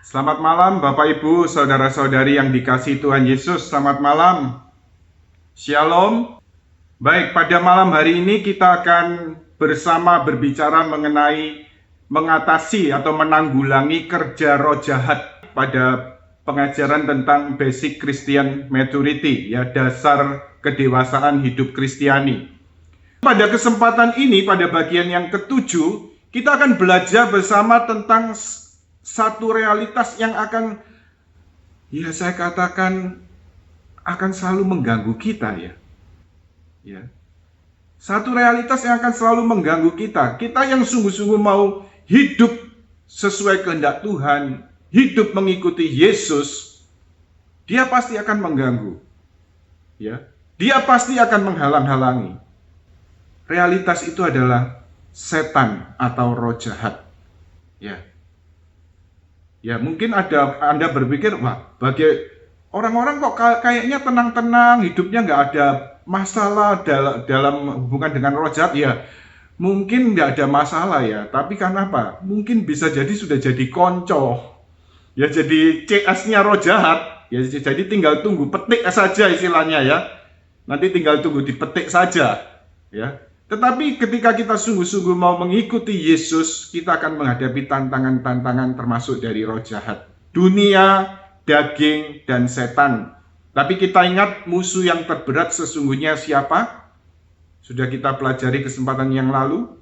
Selamat malam Bapak Ibu, Saudara-saudari yang dikasihi Tuhan Yesus. Selamat malam. Shalom. Baik, pada malam hari ini kita akan bersama berbicara mengenai mengatasi atau menanggulangi kerja roh jahat pada pengajaran tentang basic Christian maturity, ya, dasar kedewasaan hidup Kristiani. Pada kesempatan ini, pada bagian yang ketujuh, kita akan belajar bersama tentang satu realitas yang akan, ya saya katakan, akan selalu mengganggu kita, ya. Satu realitas yang akan selalu mengganggu kita. Kita yang sungguh-sungguh mau hidup sesuai kehendak Tuhan, hidup mengikuti Yesus, dia pasti akan mengganggu, ya. Dia pasti akan menghalang-halangi. Realitas itu adalah setan atau roh jahat, ya. Ya, mungkin Anda berpikir, wah, bagi orang-orang kok kayaknya tenang-tenang, hidupnya nggak ada masalah dalam hubungan dengan roh jahat. Ya, mungkin nggak ada masalah ya, tapi karena apa? Mungkin bisa jadi sudah jadi konco, ya, jadi CS-nya roh jahat, ya, jadi tinggal tunggu petik saja istilahnya, ya. Nanti tinggal tunggu dipetik saja, ya. Tetapi ketika kita sungguh-sungguh mau mengikuti Yesus, kita akan menghadapi tantangan-tantangan termasuk dari roh jahat. Dunia, daging, dan setan. Tapi kita ingat musuh yang terberat sesungguhnya siapa? Sudah kita pelajari kesempatan yang lalu.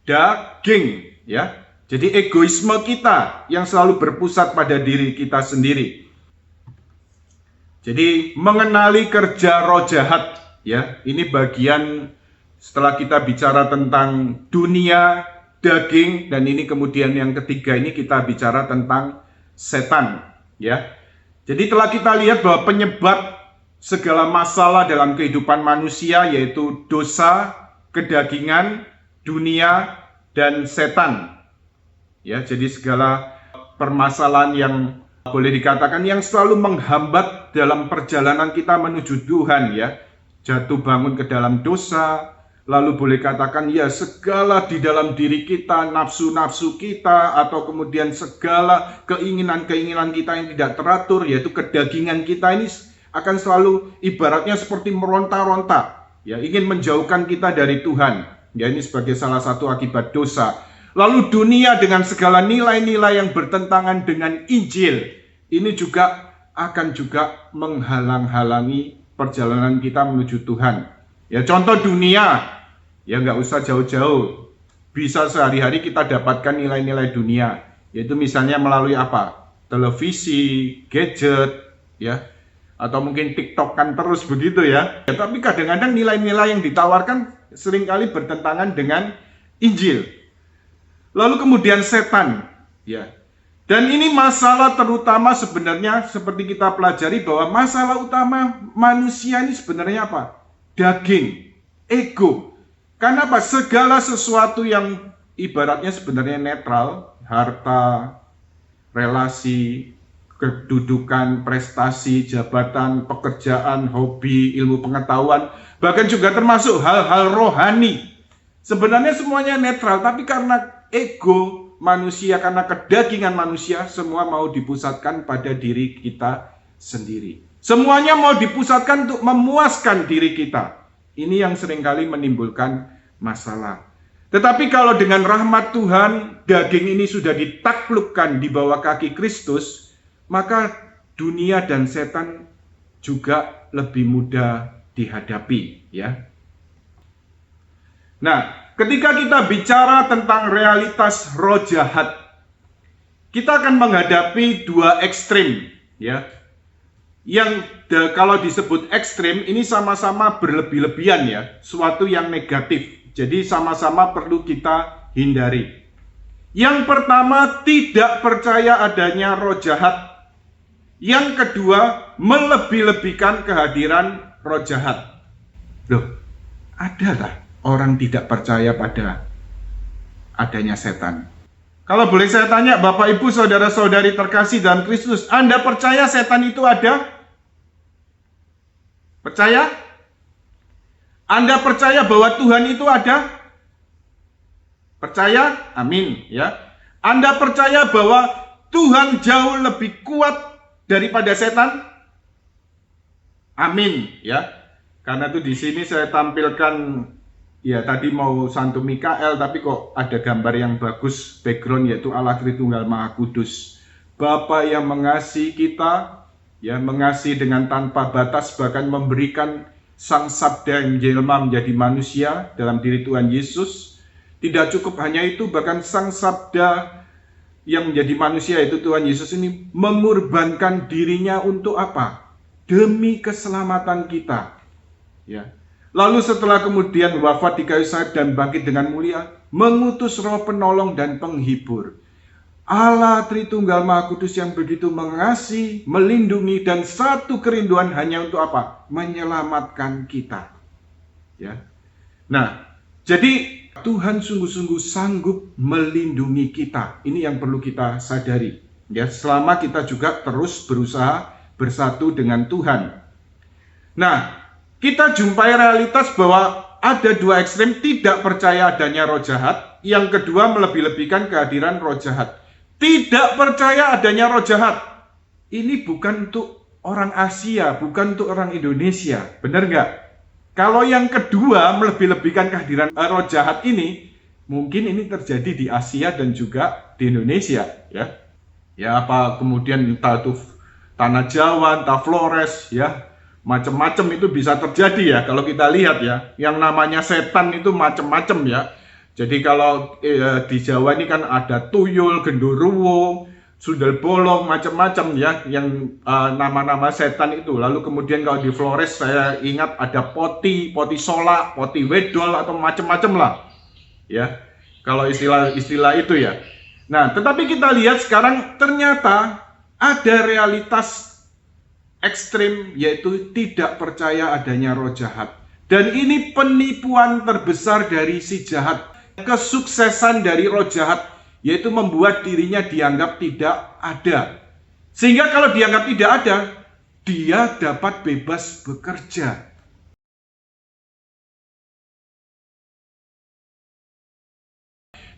Daging, ya. Jadi egoisme kita yang selalu berpusat pada diri kita sendiri. Jadi mengenali kerja roh jahat. Ya, ini bagian setelah kita bicara tentang dunia, daging, dan ini kemudian yang ketiga ini kita bicara tentang setan, ya. Jadi telah kita lihat bahwa penyebab segala masalah dalam kehidupan manusia yaitu dosa, kedagingan, dunia, dan setan. Ya, jadi segala permasalahan yang boleh dikatakan yang selalu menghambat dalam perjalanan kita menuju Tuhan, ya. Jatuh bangun ke dalam dosa, lalu boleh katakan ya segala di dalam diri kita, nafsu-nafsu kita, atau kemudian segala keinginan-keinginan kita yang tidak teratur, yaitu kedagingan kita ini akan selalu ibaratnya seperti meronta-ronta, ya, ingin menjauhkan kita dari Tuhan, ya, ini sebagai salah satu akibat dosa. Lalu dunia dengan segala nilai-nilai yang bertentangan dengan Injil, ini juga akan menghalang-halangi perjalanan kita menuju Tuhan. Ya, contoh dunia, ya nggak usah jauh-jauh. Bisa sehari-hari kita dapatkan nilai-nilai dunia, yaitu misalnya melalui apa? Televisi, gadget, ya, atau mungkin TikTok kan terus begitu, ya. Ya, tapi kadang-kadang nilai-nilai yang ditawarkan seringkali bertentangan dengan Injil. Lalu kemudian setan, ya. Dan ini masalah terutama sebenarnya seperti kita pelajari bahwa masalah utama manusia ini sebenarnya apa? Daging, ego. Karena apa? Segala sesuatu yang ibaratnya sebenarnya netral, harta, relasi, kedudukan, prestasi, jabatan, pekerjaan, hobi, ilmu pengetahuan, bahkan juga termasuk hal-hal rohani. Sebenarnya semuanya netral, tapi karena ego manusia, karena kedagingan manusia, semua mau dipusatkan pada diri kita sendiri. Semuanya mau dipusatkan untuk memuaskan diri kita. Ini yang seringkali menimbulkan masalah. Tetapi kalau dengan rahmat Tuhan, daging ini sudah ditaklukkan di bawah kaki Kristus, maka dunia dan setan juga lebih mudah dihadapi, ya. Nah, ketika kita bicara tentang realitas roh jahat, kita akan menghadapi dua ekstrim, ya. Yang kalau disebut ekstrim ini sama-sama berlebih-lebihan, ya, suatu yang negatif. Jadi sama-sama perlu kita hindari. Yang pertama, tidak percaya adanya roh jahat. Yang kedua, melebih-lebihkan kehadiran roh jahat. Loh, ada tak orang tidak percaya pada adanya setan? Kalau boleh saya tanya, Bapak Ibu saudara-saudari terkasih dalam Kristus, Anda percaya setan itu ada? Percaya? Anda percaya bahwa Tuhan itu ada? Percaya? Amin, ya. Anda percaya bahwa Tuhan jauh lebih kuat daripada setan? Amin, ya. Karena itu di sini saya tampilkan, ya tadi mau Santo Mikael, tapi kok ada gambar yang bagus background, yaitu Allah Tritunggal Maha Kudus. Bapa yang mengasihi kita, ya mengasihi dengan tanpa batas, bahkan memberikan Sang Sabda yang jelma menjadi manusia dalam diri Tuhan Yesus. Tidak cukup hanya itu, bahkan Sang Sabda yang menjadi manusia itu Tuhan Yesus ini mengorbankan dirinya untuk apa? Demi keselamatan kita. Ya. Lalu setelah kemudian wafat di kayu salib dan bangkit dengan mulia, mengutus Roh penolong dan penghibur. Allah Tritunggal Maha Kudus yang begitu mengasihi, melindungi, dan satu kerinduan hanya untuk apa? Menyelamatkan kita. Ya. Nah, jadi Tuhan sungguh-sungguh sanggup melindungi kita. Ini yang perlu kita sadari. Ya, selama kita juga terus berusaha bersatu dengan Tuhan. Nah, kita jumpai realitas bahwa ada dua ekstrem tidak percaya adanya roh jahat. Yang kedua melebih-lebihkan kehadiran roh jahat. Tidak percaya adanya roh jahat. Ini bukan untuk orang Asia, bukan untuk orang Indonesia. Benar nggak? Kalau yang kedua melebih-lebihkan kehadiran roh jahat ini, mungkin ini terjadi di Asia dan juga di Indonesia. Ya apa kemudian entah itu tanah Jawa, entah Flores, ya macam-macam itu bisa terjadi ya. Kalau kita lihat ya, yang namanya setan itu macam-macam ya. Jadi kalau di Jawa ini kan ada tuyul, genderuwo, sundel bolong, macam-macam ya, yang nama-nama setan itu. Lalu kemudian kalau di Flores saya ingat ada poti solak, poti wedol atau macam-macam lah. Ya, kalau istilah itu ya. Nah, tetapi kita lihat sekarang ternyata ada realitas ekstrim, yaitu tidak percaya adanya roh jahat. Dan ini penipuan terbesar dari si jahat. Kesuksesan dari roh jahat, yaitu membuat dirinya dianggap tidak ada. Sehingga kalau dianggap tidak ada, dia dapat bebas bekerja.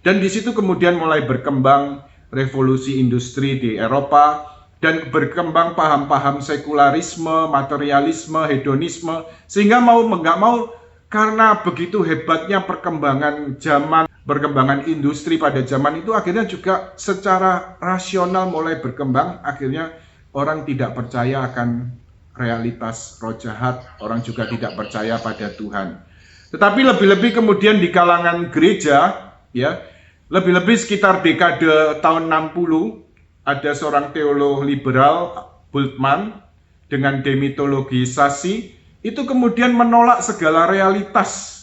Dan di situ kemudian mulai berkembang revolusi industri di Eropa, dan berkembang paham-paham sekularisme, materialisme, hedonisme, sehingga mau nggak mau, karena begitu hebatnya perkembangan zaman, perkembangan industri pada zaman itu, akhirnya juga secara rasional mulai berkembang. Akhirnya orang tidak percaya akan realitas roh jahat, orang juga tidak percaya pada Tuhan. Tetapi lebih-lebih kemudian di kalangan gereja, ya, lebih-lebih sekitar dekade tahun 60, ada seorang teolog liberal, Bultmann, dengan demitologisasi, itu kemudian menolak segala realitas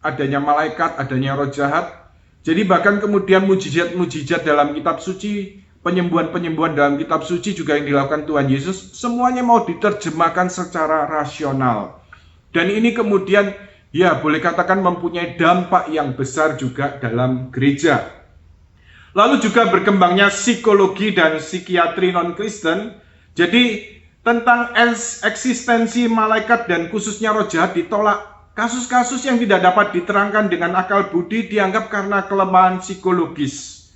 adanya malaikat, adanya roh jahat. Jadi bahkan kemudian mujizat-mujizat dalam kitab suci, penyembuhan-penyembuhan dalam kitab suci juga yang dilakukan Tuhan Yesus, semuanya mau diterjemahkan secara rasional. Dan ini kemudian, ya boleh katakan mempunyai dampak yang besar juga dalam gereja. Lalu juga berkembangnya psikologi dan psikiatri non-Kristen. Jadi tentang eksistensi malaikat dan khususnya roh jahat ditolak. Kasus-kasus yang tidak dapat diterangkan dengan akal budi dianggap karena kelemahan psikologis.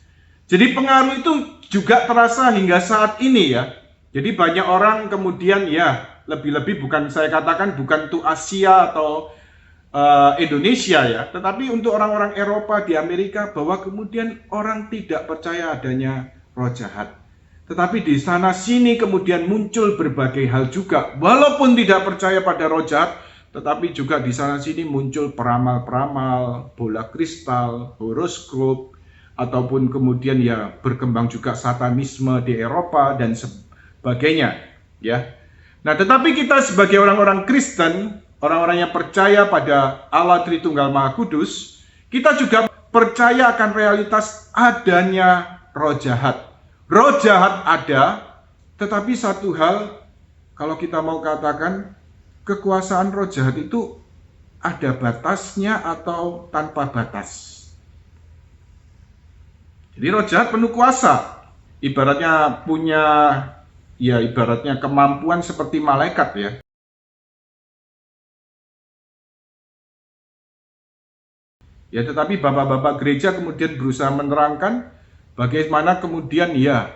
Jadi pengaruh itu juga terasa hingga saat ini ya. Jadi banyak orang kemudian ya, lebih-lebih bukan saya katakan bukan untuk Asia atau Indonesia ya, tetapi untuk orang-orang Eropa di Amerika, bahwa kemudian orang tidak percaya adanya roh jahat. Tetapi di sana sini kemudian muncul berbagai hal juga, walaupun tidak percaya pada roh jahat, tetapi juga di sana sini muncul peramal-peramal, bola kristal, horoskop, ataupun kemudian ya berkembang juga satanisme di Eropa dan sebagainya ya. Nah, tetapi kita sebagai orang-orang Kristen, orang-orang yang percaya pada Allah Tritunggal Maha Kudus, kita juga percaya akan realitas adanya roh jahat. Roh jahat ada, tetapi satu hal, kalau kita mau katakan, kekuasaan roh jahat itu ada batasnya atau tanpa batas. Jadi roh jahat penuh kuasa, ibaratnya punya, ya ibaratnya kemampuan seperti malaikat ya. Ya, tetapi bapak-bapak gereja kemudian berusaha menerangkan Bagaimana kemudian ya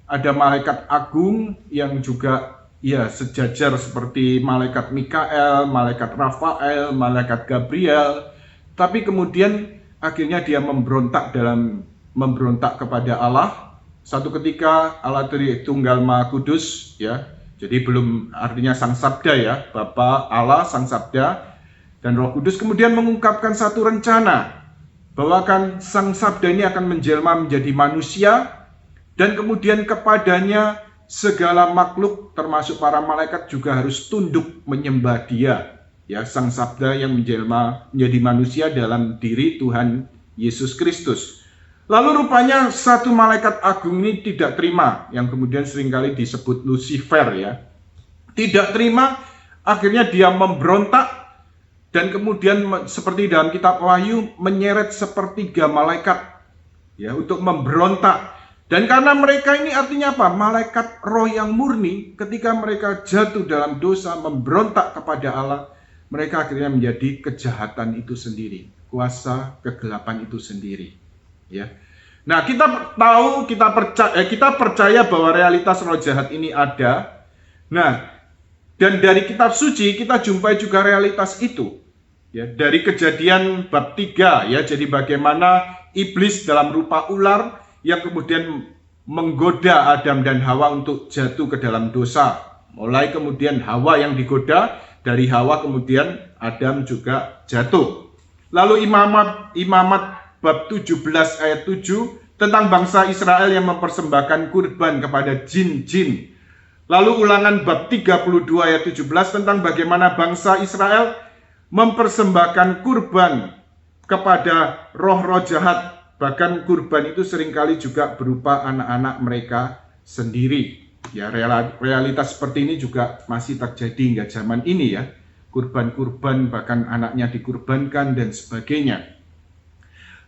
ada malaikat agung yang juga ya sejajar seperti malaikat Mikael, malaikat Rafael, malaikat Gabriel. Tapi kemudian akhirnya dia memberontak kepada Allah. Satu ketika Allah Tritunggal Maha Kudus ya. Jadi belum artinya Sang Sabda ya, Bapa Allah Sang Sabda dan Roh Kudus kemudian mengungkapkan satu rencana bahwa Sang Sabda ini akan menjelma menjadi manusia dan kemudian kepadanya segala makhluk termasuk para malaikat juga harus tunduk menyembah Dia. Ya, Sang Sabda yang menjelma menjadi manusia dalam diri Tuhan Yesus Kristus. Lalu rupanya satu malaikat agung ini tidak terima, yang kemudian seringkali disebut Lucifer ya. Tidak terima, akhirnya dia memberontak. Dan kemudian seperti dalam kitab Wahyu menyeret sepertiga malaikat ya untuk memberontak. Dan karena mereka ini artinya apa? Malaikat roh yang murni ketika mereka jatuh dalam dosa memberontak kepada Allah, mereka akhirnya menjadi kejahatan itu sendiri, kuasa kegelapan itu sendiri. Ya. Nah, kita percaya bahwa realitas roh jahat ini ada. Nah, dan dari kitab suci kita jumpai juga realitas itu. Ya, dari Kejadian bab 3 ya, jadi bagaimana iblis dalam rupa ular yang kemudian menggoda Adam dan Hawa untuk jatuh ke dalam dosa. Mulai kemudian Hawa yang digoda, dari Hawa kemudian Adam juga jatuh. Lalu Imamat bab 17 ayat 7 tentang bangsa Israel yang mempersembahkan kurban kepada jin-jin. Lalu Ulangan bab 32 ayat 17 tentang bagaimana bangsa Israel mempersembahkan kurban kepada roh-roh jahat. Bahkan kurban itu seringkali juga berupa anak-anak mereka sendiri. Ya, realitas seperti ini juga masih terjadi hingga zaman ini ya. Kurban-kurban bahkan anaknya dikurbankan dan sebagainya.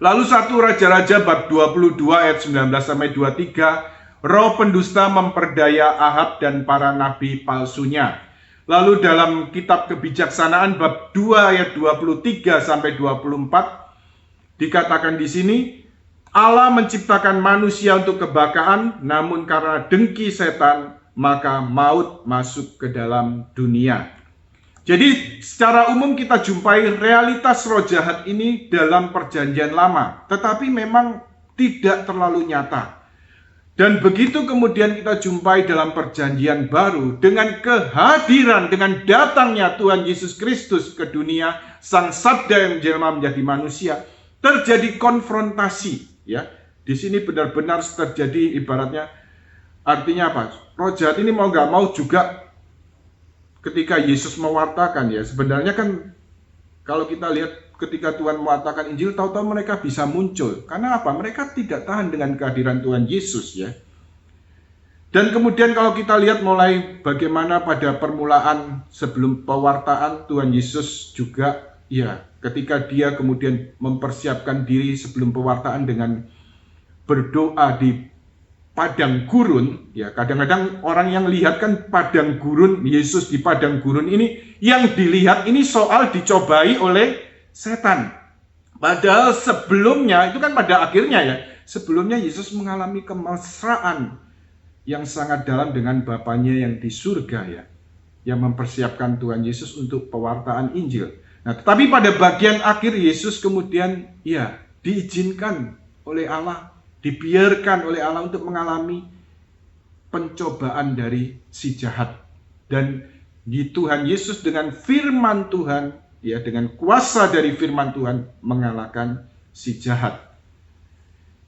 Lalu 1 Raja-Raja bab 22 ayat 19 sampai 23, roh pendusta memperdaya Ahab dan para nabi palsunya. Lalu dalam kitab Kebijaksanaan bab 2 ayat 23 sampai 24 dikatakan di sini, Allah menciptakan manusia untuk kebakaan, namun karena dengki setan maka maut masuk ke dalam dunia. Jadi secara umum kita jumpai realitas roh jahat ini dalam Perjanjian Lama, tetapi memang tidak terlalu nyata. Dan begitu kemudian kita jumpai dalam Perjanjian Baru dengan kehadiran, dengan datangnya Tuhan Yesus Kristus ke dunia, Sang Sabda yang menjelma menjadi manusia, terjadi konfrontasi. Ya, di sini benar-benar terjadi ibaratnya, artinya apa? Roh jahat ini mau nggak mau juga ketika Yesus mewartakan ya, sebenarnya kan kalau kita lihat ketika Tuhan mewartakan Injil, tahu-tahu mereka bisa muncul. Karena apa? Mereka tidak tahan dengan kehadiran Tuhan Yesus ya. Dan kemudian kalau kita lihat mulai bagaimana pada permulaan sebelum pewartaan Tuhan Yesus juga ya, ketika dia kemudian mempersiapkan diri sebelum pewartaan dengan berdoa di padang gurun, ya kadang-kadang orang yang lihat kan padang gurun, Yesus di padang gurun ini, yang dilihat ini soal dicobai oleh setan. Padahal sebelumnya, itu kan pada akhirnya ya, sebelumnya Yesus mengalami kemesraan yang sangat dalam dengan Bapanya yang di surga ya, yang mempersiapkan Tuhan Yesus untuk pewartaan Injil. Nah, tetapi pada bagian akhir Yesus kemudian ya diizinkan oleh Allah, dibiarkan oleh Allah untuk mengalami pencobaan dari si jahat. Dan di Tuhan Yesus dengan firman Tuhan, ya dengan kuasa dari firman Tuhan mengalahkan si jahat.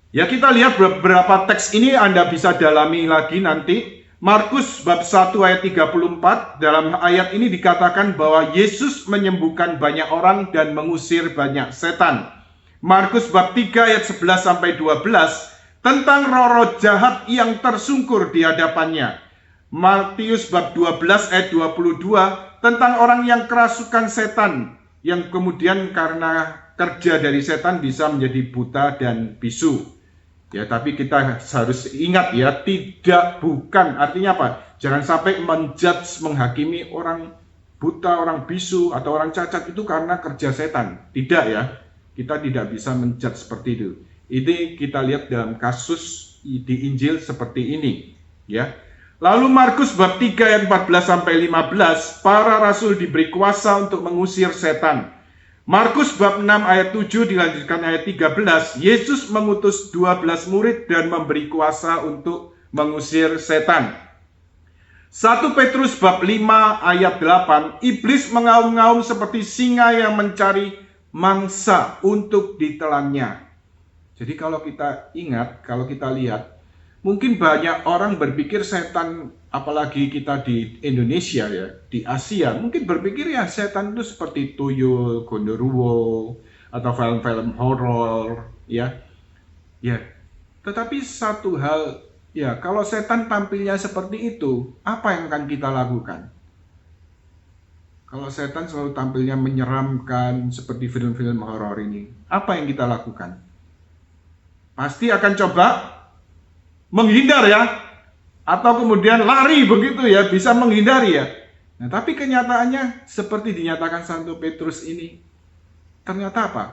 Ya, kita lihat beberapa teks ini Anda bisa dalami lagi nanti. Markus bab 1 ayat 34, dalam ayat ini dikatakan bahwa Yesus menyembuhkan banyak orang dan mengusir banyak setan. Markus bab 3 ayat 11 sampai 12 tentang roh-roh jahat yang tersungkur di hadapannya. Matius bab 12 ayat 22 tentang orang yang kerasukan setan, yang kemudian karena kerja dari setan bisa menjadi buta dan bisu. Ya, tapi kita harus ingat ya, bukan artinya apa? Jangan sampai menjudge, menghakimi orang buta, orang bisu, atau orang cacat itu karena kerja setan. Tidak ya, kita tidak bisa menjudge seperti itu. Ini kita lihat dalam kasus di Injil seperti ini, ya. Lalu Markus bab 3 ayat 14 sampai 15, para rasul diberi kuasa untuk mengusir setan. Markus bab 6 ayat 7 dilanjutkan ayat 13, Yesus mengutus 12 murid dan memberi kuasa untuk mengusir setan. 1 Petrus bab 5 ayat 8, iblis mengaum-ngaum seperti singa yang mencari mangsa untuk ditelannya. Jadi kalau kita ingat, kalau kita lihat, mungkin banyak orang berpikir setan, apalagi kita di Indonesia ya, di Asia, mungkin berpikir ya setan itu seperti tuyul, gondoruo, atau film-film horor, ya. Ya. Tetapi satu hal, ya, kalau setan tampilnya seperti itu, apa yang akan kita lakukan? Kalau setan selalu tampilnya menyeramkan seperti film-film horor ini, apa yang kita lakukan? Pasti akan coba menghindar ya, atau kemudian lari begitu ya, bisa menghindari ya. Nah, tapi kenyataannya seperti dinyatakan Santo Petrus ini, ternyata apa?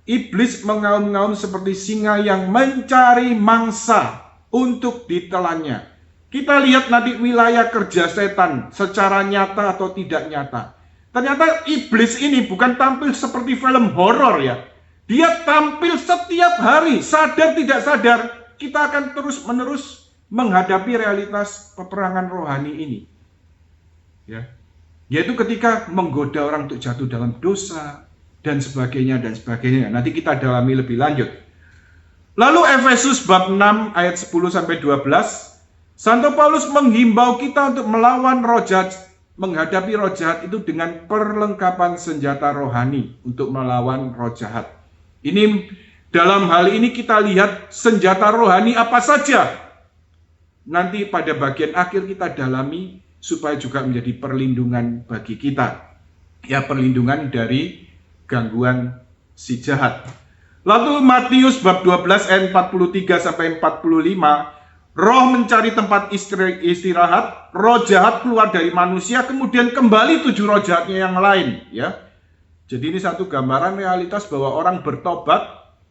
Iblis mengaum-ngaum seperti singa yang mencari mangsa untuk ditelannya. Kita lihat nanti wilayah kerja setan secara nyata atau tidak nyata. Ternyata iblis ini bukan tampil seperti film horor ya. Dia tampil setiap hari, sadar tidak sadar. Kita akan terus-menerus menghadapi realitas peperangan rohani ini. Ya. Yaitu ketika menggoda orang untuk jatuh dalam dosa, dan sebagainya, dan sebagainya. Nanti kita dalami lebih lanjut. Lalu Efesus bab 6 ayat 10-12, Santo Paulus menghimbau kita untuk melawan roh jahat, menghadapi roh jahat itu dengan perlengkapan senjata rohani untuk melawan roh jahat. Ini dalam hal ini kita lihat senjata rohani apa saja. Nanti pada bagian akhir kita dalami supaya juga menjadi perlindungan bagi kita. Ya, perlindungan dari gangguan si jahat. Lalu Matius bab 12 ayat 43 sampai 45, roh mencari tempat istirahat, roh jahat keluar dari manusia, kemudian kembali 7 roh jahatnya yang lain, ya. Jadi ini satu gambaran realitas bahwa orang bertobat,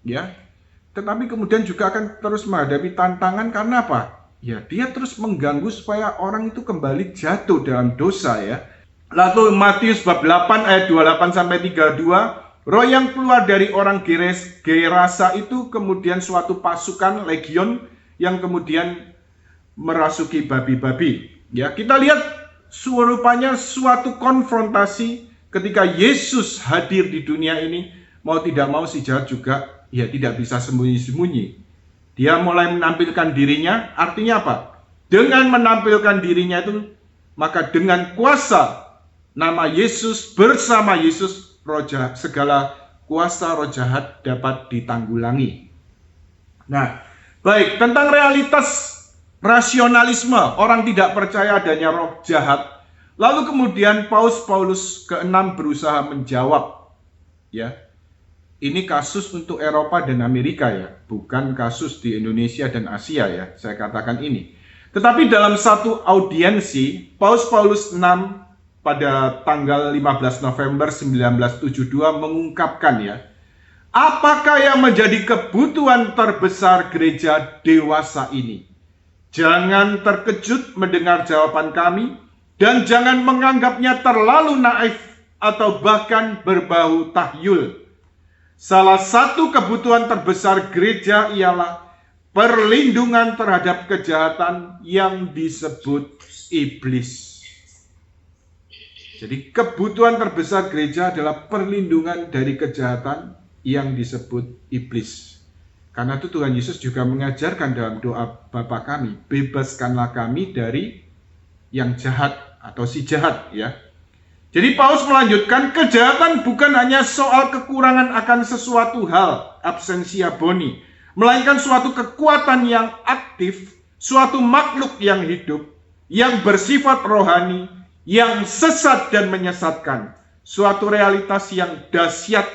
ya, tetapi kemudian juga akan terus menghadapi tantangan karena apa? Ya, dia terus mengganggu supaya orang itu kembali jatuh dalam dosa, ya. Lalu Matius bab 8 ayat 28 sampai 32, roh yang keluar dari orang Gerasa itu kemudian suatu pasukan legion yang kemudian merasuki babi-babi. Ya, kita lihat rupanya suatu konfrontasi ketika Yesus hadir di dunia ini, mau tidak mau si jahat juga ya tidak bisa sembunyi-sembunyi. Dia mulai menampilkan dirinya, artinya apa? Dengan menampilkan dirinya itu, maka dengan kuasa nama Yesus, bersama Yesus, roh jahat, segala kuasa roh jahat dapat ditanggulangi. Nah, baik, tentang realitas rasionalisme, orang tidak percaya adanya roh jahat. Lalu kemudian Paulus ke-6 berusaha menjawab, ya. Ini kasus untuk Eropa dan Amerika ya, bukan kasus di Indonesia dan Asia ya, saya katakan ini. Tetapi dalam satu audiensi, Paulus 6 pada tanggal 15 November 1972 mengungkapkan ya, apakah yang menjadi kebutuhan terbesar gereja dewasa ini? Jangan terkejut mendengar jawaban kami, dan jangan menganggapnya terlalu naif atau bahkan berbau tahyul. Salah satu kebutuhan terbesar gereja ialah perlindungan terhadap kejahatan yang disebut iblis. Jadi kebutuhan terbesar gereja adalah perlindungan dari kejahatan yang disebut iblis. Karena itu Tuhan Yesus juga mengajarkan dalam doa Bapa kami, bebaskanlah kami dari yang jahat atau si jahat ya. Jadi Paulus melanjutkan, kejahatan bukan hanya soal kekurangan akan sesuatu hal, absentia boni, melainkan suatu kekuatan yang aktif, suatu makhluk yang hidup, yang bersifat rohani, yang sesat dan menyesatkan, suatu realitas yang dahsyat,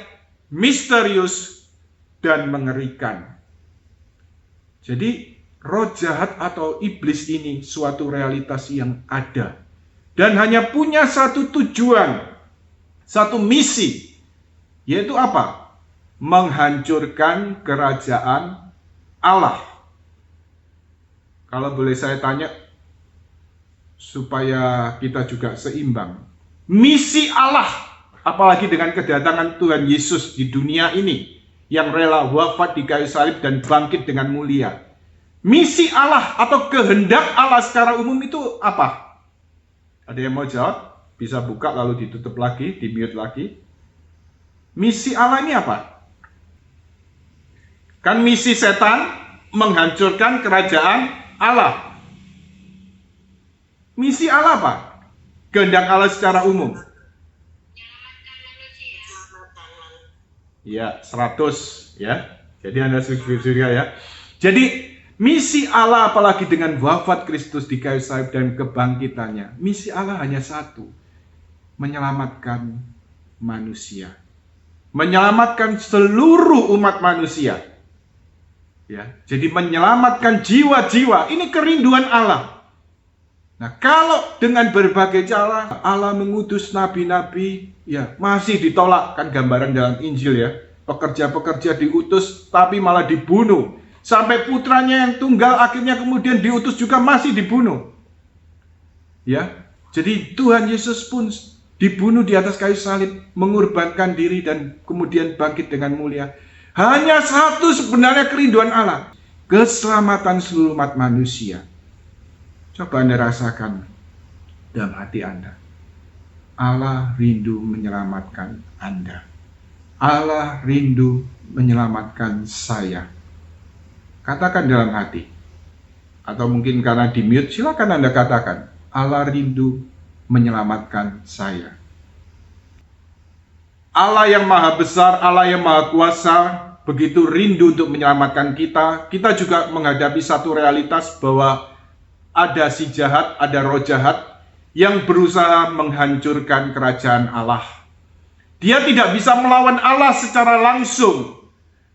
misterius, dan mengerikan. Jadi roh jahat atau iblis ini suatu realitas yang ada. Dan hanya punya satu tujuan, satu misi, yaitu apa? menghancurkan kerajaan Allah. Kalau boleh saya tanya, supaya kita juga seimbang. Misi Allah, apalagi dengan kedatangan Tuhan Yesus di dunia ini, yang rela wafat di kayu salib dan bangkit dengan mulia. Misi Allah atau kehendak Allah secara umum itu apa? Ada yang mau jawab? Bisa buka lalu ditutup lagi, di-mute lagi. Misi Allah ini apa? Kan misi setan menghancurkan kerajaan Allah. Misi Allah apa? Kehendak Allah secara umum. Ya, 100 ya. Jadi Anda surga ya. Jadi misi Allah apalagi dengan wafat Kristus di kayu salib dan kebangkitannya. Misi Allah hanya satu. Menyelamatkan manusia. Menyelamatkan seluruh umat manusia. Ya, jadi menyelamatkan jiwa-jiwa. Ini kerinduan Allah. Nah, kalau dengan berbagai cara Allah mengutus nabi-nabi, ya masih ditolak, kan gambaran dalam Injil ya. Pekerja-pekerja diutus tapi malah dibunuh. Sampai putranya yang tunggal akhirnya kemudian diutus juga masih dibunuh. Ya, jadi Tuhan Yesus pun dibunuh di atas kayu salib, mengorbankan diri dan kemudian bangkit dengan mulia. Hanya satu sebenarnya kerinduan Allah, keselamatan seluruh umat manusia. Coba Anda rasakan dalam hati Anda. Allah rindu menyelamatkan Anda. Allah rindu menyelamatkan saya. Katakan dalam hati. Atau mungkin karena di-mute, silakan Anda katakan. Allah rindu menyelamatkan saya. Allah yang maha besar, Allah yang maha kuasa, begitu rindu untuk menyelamatkan kita. Kita juga menghadapi satu realitas bahwa ada si jahat, ada roh jahat yang berusaha menghancurkan kerajaan Allah. Dia tidak bisa melawan Allah secara langsung.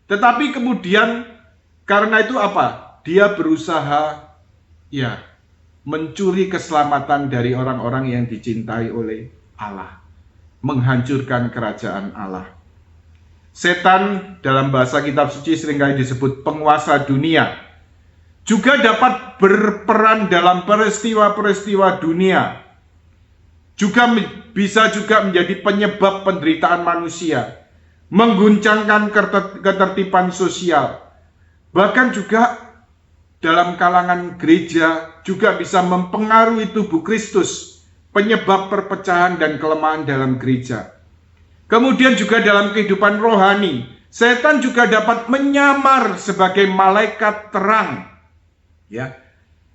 Tetapi kemudian karena itu apa? Dia berusaha mencuri keselamatan dari orang-orang yang dicintai oleh Allah. Menghancurkan kerajaan Allah. Setan dalam bahasa kitab suci seringkali disebut penguasa dunia. Juga dapat berperan dalam peristiwa-peristiwa dunia. Juga bisa juga menjadi penyebab penderitaan manusia. Mengguncangkan ketertiban sosial. Bahkan juga dalam kalangan gereja juga bisa mempengaruhi tubuh Kristus. Penyebab perpecahan dan kelemahan dalam gereja. Kemudian juga dalam kehidupan rohani, setan juga dapat menyamar sebagai malaikat terang. Ya,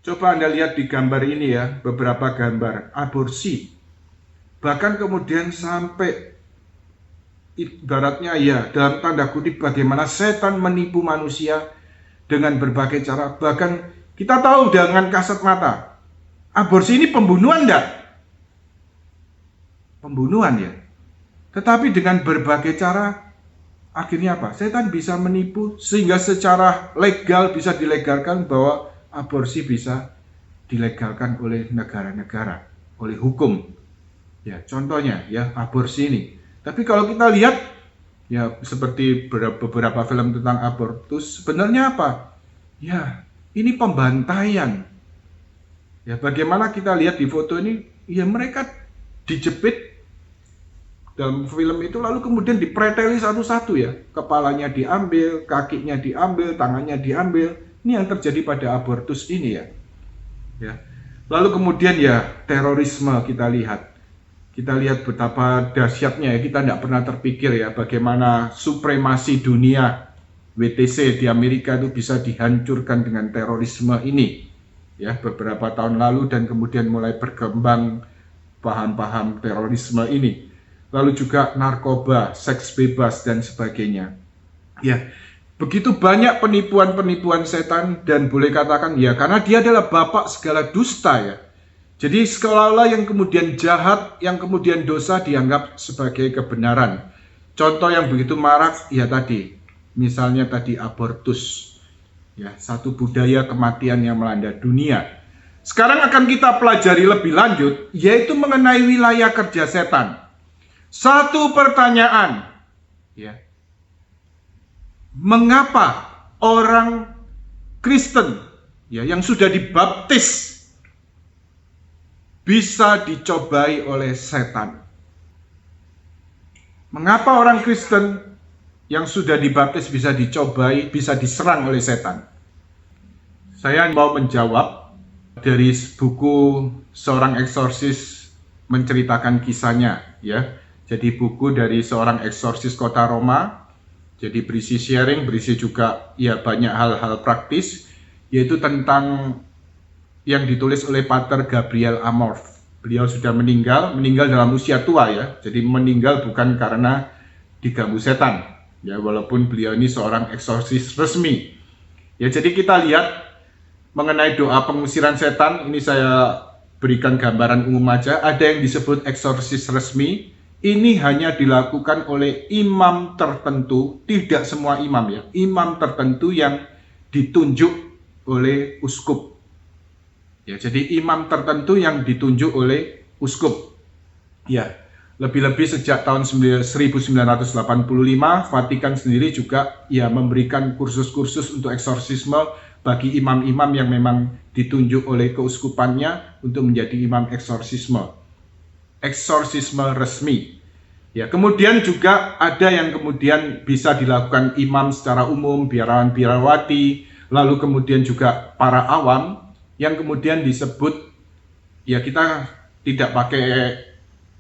coba Anda lihat di gambar ini ya, beberapa gambar aborsi. Bahkan kemudian sampai ibaratnya ya, dalam tanda kutip bagaimana setan menipu manusia dengan berbagai cara. Bahkan kita tahu dengan kasat mata, aborsi ini pembunuhan enggak? Pembunuhan ya. Tetapi dengan berbagai cara, akhirnya apa? Setan bisa menipu sehingga secara legal bisa dilegalkan bahwa aborsi bisa dilegalkan oleh negara-negara, oleh hukum. Ya, contohnya ya aborsi ini. Tapi kalau kita lihat ya seperti beberapa film tentang abortus, sebenarnya apa? Ya, ini pembantaian. Ya, bagaimana kita lihat di foto ini, ya mereka dijepit dalam film itu lalu kemudian dipreteli satu-satu ya. Kepalanya diambil, kakinya diambil, tangannya diambil. Ini yang terjadi pada abortus ini ya. Ya. Lalu kemudian ya terorisme kita lihat. Kita lihat betapa dahsyatnya ya. Kita tidak pernah terpikir ya bagaimana supremasi dunia WTC di Amerika itu bisa dihancurkan dengan terorisme ini. Ya, beberapa tahun lalu dan kemudian mulai berkembang paham-paham terorisme ini. Lalu juga narkoba, seks bebas, dan sebagainya. Ya, begitu banyak penipuan-penipuan setan dan boleh katakan ya, karena dia adalah bapak segala dusta ya. Jadi seolah-olah yang kemudian jahat, yang kemudian dosa dianggap sebagai kebenaran. Contoh yang begitu marak, ya tadi, misalnya tadi abortus. Ya, satu budaya kematian yang melanda dunia. Sekarang akan kita pelajari lebih lanjut, yaitu mengenai wilayah kerja setan. Satu pertanyaan, ya. mengapa orang Kristen ya yang sudah dibaptis bisa dicobai oleh setan? Mengapa orang Kristen yang sudah dibaptis bisa dicobai, bisa diserang oleh setan? Saya mau menjawab dari buku seorang eksorsis menceritakan kisahnya ya. Jadi buku dari seorang eksorsis kota Roma. Jadi berisi sharing, berisi juga ya banyak hal-hal praktis, yaitu tentang yang ditulis oleh Pater Gabriel Amorth. Beliau sudah meninggal dalam usia tua ya. Jadi meninggal bukan karena diganggu setan. Ya, walaupun beliau ini seorang eksorsis resmi. Ya, jadi kita lihat mengenai doa pengusiran setan, ini saya berikan gambaran umum aja. Ada yang disebut eksorsis resmi, ini hanya dilakukan oleh imam tertentu, tidak semua imam ya. Imam tertentu yang ditunjuk oleh uskup. Ya, jadi imam tertentu yang ditunjuk oleh uskup. Ya, lebih-lebih sejak tahun 1985, Vatikan sendiri juga ya memberikan kursus-kursus untuk eksorsisme bagi imam-imam yang memang ditunjuk oleh keuskupannya untuk menjadi imam eksorsisme. Eksorsisme resmi. Ya, kemudian juga ada yang kemudian bisa dilakukan imam secara umum, biarawan-biarawati, lalu kemudian juga para awam yang kemudian disebut, ya kita tidak pakai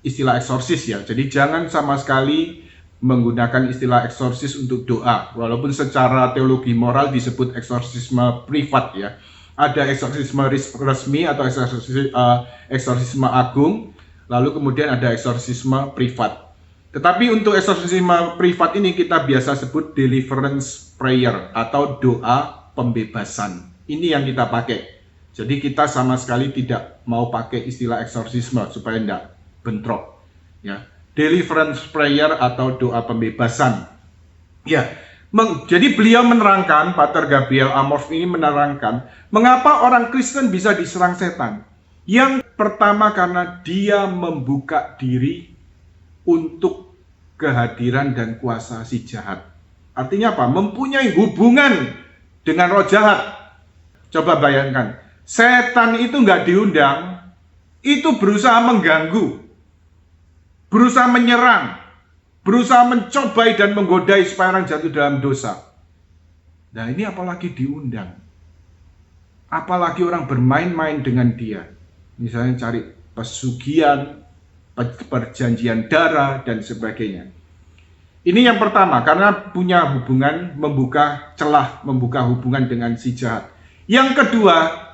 istilah eksorsis ya. Jadi jangan sama sekali menggunakan istilah eksorsis untuk doa. Walaupun secara teologi moral disebut eksorsisme privat ya. Ada eksorsisme resmi atau eksorsisme agung. Lalu kemudian ada eksorsisme privat. Tetapi untuk eksorsisme privat ini kita biasa sebut deliverance prayer atau doa pembebasan. Ini yang kita pakai. Jadi kita sama sekali tidak mau pakai istilah eksorsisme supaya tidak bentrok. Ya, deliverance prayer atau doa pembebasan. Ya, jadi beliau menerangkan, Pater Gabriel Amorth ini menerangkan, mengapa orang Kristen bisa diserang setan. Yang pertama karena dia membuka diri untuk kehadiran dan kuasa si jahat. Artinya apa? Mempunyai hubungan dengan roh jahat. Coba bayangkan. Setan itu nggak diundang, itu berusaha mengganggu, berusaha menyerang, berusaha mencobai dan menggodai supaya orang jatuh dalam dosa. Nah ini apalagi diundang, apalagi orang bermain-main dengan dia, misalnya cari pesugihan, perjanjian darah dan sebagainya. Ini yang pertama, karena punya hubungan, membuka celah, membuka hubungan dengan si jahat. Yang kedua,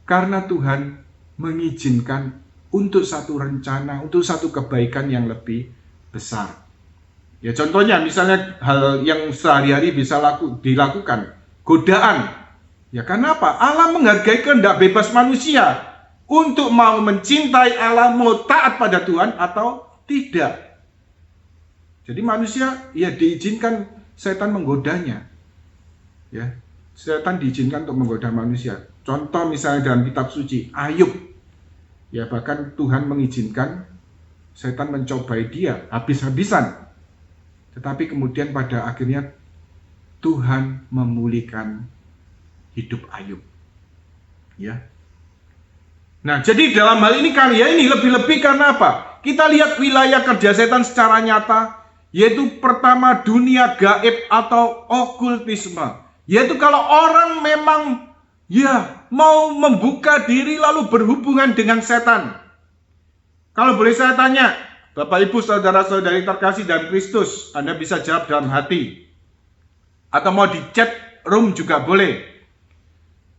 karena Tuhan mengizinkan untuk satu rencana, untuk satu kebaikan yang lebih besar. Ya contohnya misalnya hal yang sehari-hari bisa dilakukan, godaan. Ya karena apa? Allah menghargai kehendak bebas manusia untuk mau mencintai Allah, mau taat pada Tuhan atau tidak. Jadi manusia ya diizinkan setan menggodanya. Ya, setan diizinkan untuk menggoda manusia. Contoh misalnya dalam kitab suci, Ayub. Ya bahkan Tuhan mengizinkan setan mencobai dia habis-habisan. Tetapi kemudian pada akhirnya Tuhan memulihkan hidup Ayub. Ya. Nah, jadi dalam hal ini karya ini lebih-lebih karena apa? Kita lihat wilayah kerja setan secara nyata, yaitu pertama dunia gaib atau okultisme. Yaitu kalau orang memang ya mau membuka diri lalu berhubungan dengan setan. Kalau boleh saya tanya, Bapak Ibu saudara-saudari terkasih dalam Kristus, Anda bisa jawab dalam hati. Atau mau di chat room juga boleh.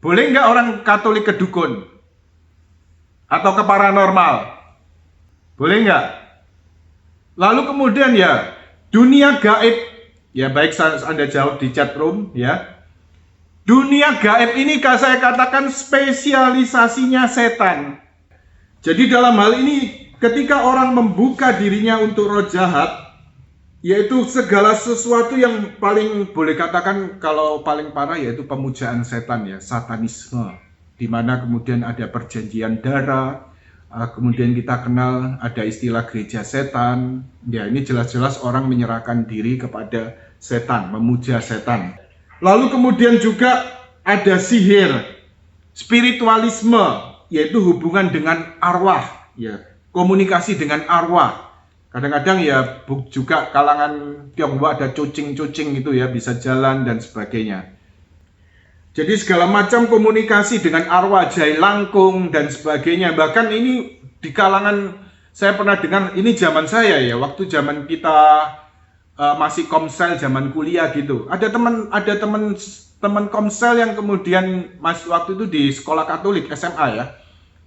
Boleh nggak orang Katolik ke dukun? Atau ke paranormal? Boleh nggak? Lalu kemudian ya, dunia gaib. Ya baik Anda jawab di chat room ya. Dunia gaib ini saya katakan spesialisasinya setan. Jadi dalam hal ini ketika orang membuka dirinya untuk roh jahat, yaitu segala sesuatu yang paling boleh katakan kalau paling parah yaitu pemujaan setan ya, satanisme. Di mana kemudian ada perjanjian darah, Kemudian kita kenal ada istilah gereja setan. Ya, ini jelas-jelas orang menyerahkan diri kepada setan, memuja setan. Lalu kemudian juga ada sihir, spiritualisme, yaitu hubungan dengan arwah, ya, komunikasi dengan arwah. Kadang-kadang ya juga kalangan Tionghoa ada cucing-cucing itu ya, bisa jalan dan sebagainya. Jadi segala macam komunikasi dengan arwah, jai langkung dan sebagainya. Bahkan ini di kalangan, saya pernah dengar, ini zaman saya ya, waktu zaman kita masih komsel, zaman kuliah gitu. Ada teman komsel yang kemudian masih waktu itu di sekolah Katolik SMA ya.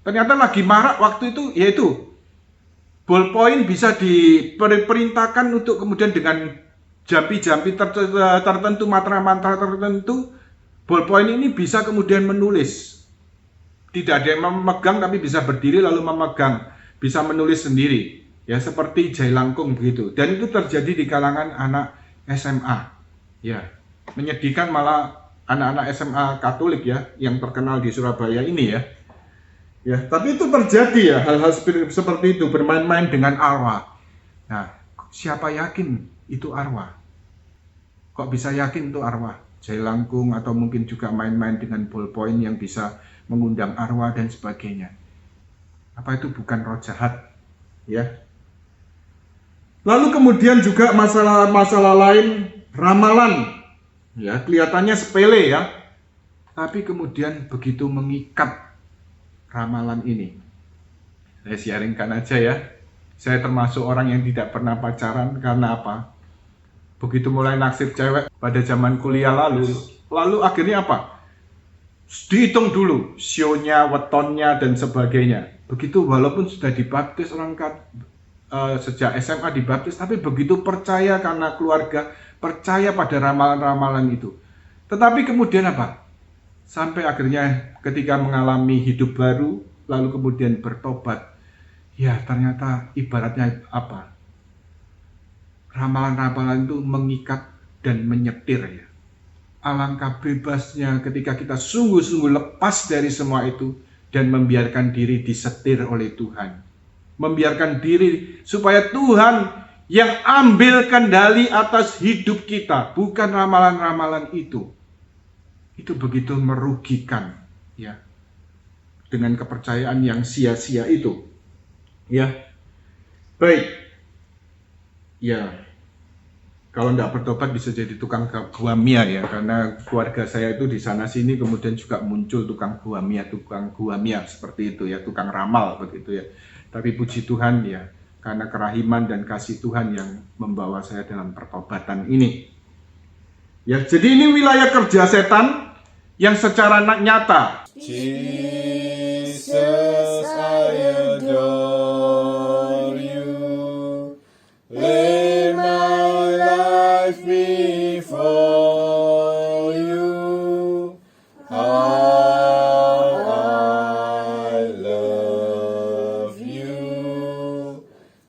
Ternyata lagi marak waktu itu, yaitu ballpoint bisa diperintahkan untuk kemudian dengan jampi-jampi tertentu, mantra-mantra tertentu, ballpoint ini bisa kemudian menulis. Tidak ada yang memegang tapi bisa berdiri lalu memegang, bisa menulis sendiri. Ya, seperti jai langkung begitu. Dan itu terjadi di kalangan anak SMA. Ya, menyedihkan malah anak-anak SMA Katolik ya yang terkenal di Surabaya ini ya. Ya, tapi itu terjadi ya, hal-hal seperti itu, bermain-main dengan arwah. Nah, siapa yakin itu arwah? Kok bisa yakin itu arwah? Jai langkung atau mungkin juga main-main dengan ballpoint yang bisa mengundang arwah dan sebagainya. Apa itu bukan roh jahat? Ya. Lalu kemudian juga masalah lain, ramalan. Ya, kelihatannya sepele ya. Tapi kemudian begitu mengikat ramalan ini. Saya sharingkan aja ya. Saya termasuk orang yang tidak pernah pacaran karena apa? Begitu mulai naksir cewek pada zaman kuliah lalu akhirnya apa? Dihitung dulu sionya, wetonnya dan sebagainya. Begitu walaupun sudah dibaptis orang sejak SMA dibaptis, tapi begitu percaya karena keluarga, percaya pada ramalan-ramalan itu. Tetapi kemudian apa? Sampai akhirnya ketika mengalami hidup baru, lalu kemudian bertobat. Ya ternyata ibaratnya apa? Ramalan-ramalan itu mengikat dan menyetir ya. Alangkah bebasnya ketika kita sungguh-sungguh lepas dari semua itu dan membiarkan diri disetir oleh Tuhan. Membiarkan diri supaya Tuhan yang ambil kendali atas hidup kita, bukan ramalan-ramalan itu. Itu begitu merugikan ya. Dengan kepercayaan yang sia-sia itu. Ya. Baik. Ya, kalau tidak bertobat bisa jadi tukang gua mia ya, karena keluarga saya itu di sana sini kemudian juga muncul tukang gua mia seperti itu ya, tukang ramal begitu ya. Tapi puji Tuhan ya, karena kerahiman dan kasih Tuhan yang membawa saya dalam pertobatan ini. Ya, jadi ini wilayah kerja setan yang secara nyata. Jesus.